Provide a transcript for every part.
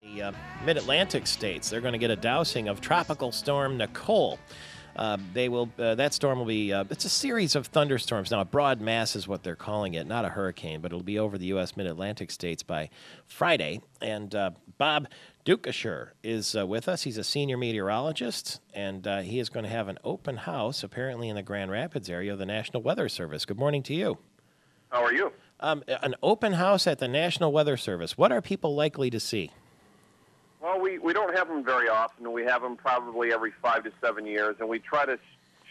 The mid-Atlantic states, they're going to get a dousing of Tropical Storm Nicole. That storm will be, it's a series of thunderstorms. Now, a broad mass is what they're calling it, not a hurricane, but it'll be over the U.S. mid-Atlantic states by Friday. And Bob Dukesherer is with us. He's a senior meteorologist, and he is going to have an open house, apparently in the Grand Rapids area of the National Weather Service. Good morning to you. How are you? An open house at the National Weather Service. What are people likely to see? Well, we don't have them very often. We have them probably every 5 to 7 years, and we try to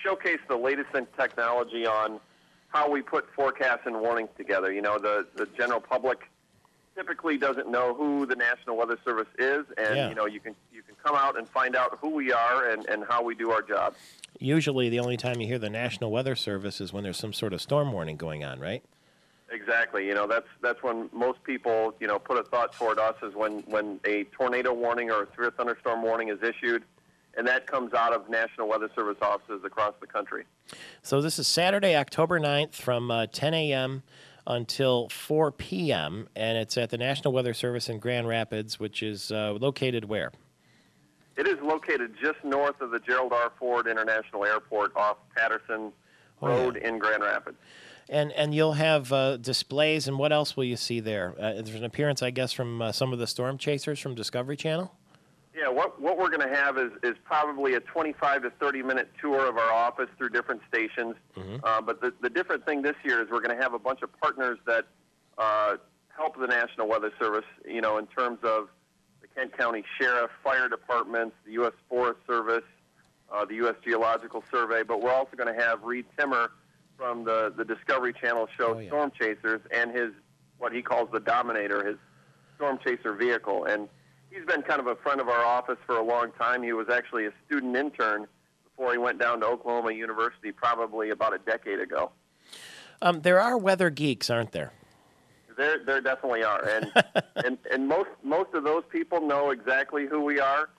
showcase the latest in technology on how we put forecasts and warnings together. You know, the general public typically doesn't know who the National Weather Service is, and you know, you can come out and find out who we are and how we do our job. Usually the only time you hear the National Weather Service is when there's some sort of storm warning going on, right? Exactly. You know, that's when most people, you know, put a thought toward us is when a tornado warning or a severe thunderstorm warning is issued, and that comes out of National Weather Service offices across the country. So this is Saturday, October 9th from 10 a.m. until 4 p.m., and it's at the National Weather Service in Grand Rapids, which is located where? It is located just north of the Gerald R. Ford International Airport off Patterson Road in Grand Rapids. And you'll have displays, and what else will you see there? There's an appearance, I guess, from some of the storm chasers from Discovery Channel? Yeah, what we're going to have is probably a 25 to 30-minute tour of our office through different stations. But the different thing this year is we're going to have a bunch of partners that help the National Weather Service, you know, in terms of the Kent County Sheriff, Fire Departments, the U.S. Forest Service, the U.S. Geological Survey. But we're also going to have Reed Timmer from the Discovery Channel show Storm Chasers and his, what he calls the Dominator, his Storm Chaser vehicle. And he's been kind of a friend of our office for a long time. He was actually a student intern before he went down to Oklahoma University probably about a decade ago. There are weather geeks, aren't there? There definitely are. And most of those people know exactly who we are.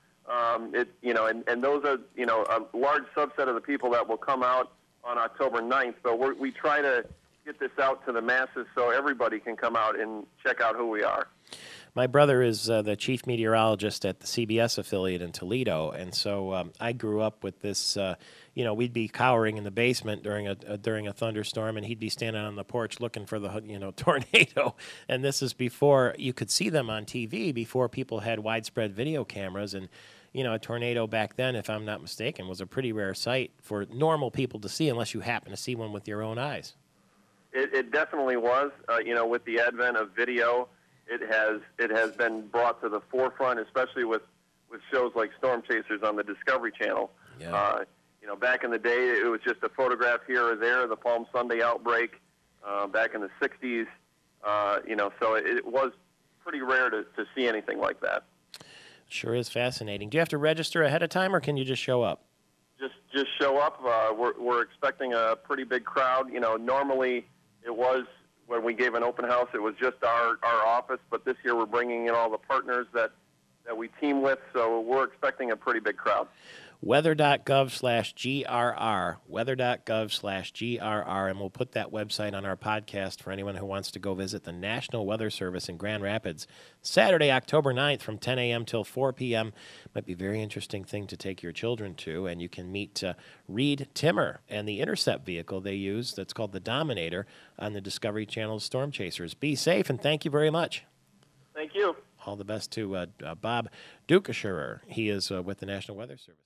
You know, and those are, you know, a large subset of the people that will come out on October 9th, but we try to get this out to the masses so everybody can come out and check out who we are. My brother is the chief meteorologist at the CBS affiliate in Toledo, and so I grew up with this. You know, we'd be cowering in the basement during a thunderstorm, and he'd be standing on the porch looking for the tornado. And this is before you could see them on TV, before people had widespread video cameras. And you know, a tornado back then, if I'm not mistaken, was a pretty rare sight for normal people to see, unless you happen to see one with your own eyes. It definitely was. You know, with the advent of video, it has been brought to the forefront, especially with shows like Storm Chasers on the Discovery Channel. Yeah. You know, back in the day, it was just a photograph here or there, the Palm Sunday outbreak back in the 60s. You know, so it was pretty rare to see anything like that. Sure is fascinating. Do you have to register ahead of time, or can you just show up? Just show up. We're expecting a pretty big crowd. You know, normally it was, when we gave an open house, it was just our office, but this year we're bringing in all the partners that we team with, so we're expecting a pretty big crowd. Weather.gov/GRR, weather.gov/GRR, and we'll put that website on our podcast for anyone who wants to go visit the National Weather Service in Grand Rapids. Saturday, October 9th from 10 a.m. till 4 p.m. Might be a very interesting thing to take your children to, and you can meet Reed Timmer and the intercept vehicle they use that's called the Dominator on the Discovery Channel's Storm Chasers. Be safe, and thank you very much. Thank you. All the best to Bob Dukesherer. He is with the National Weather Service.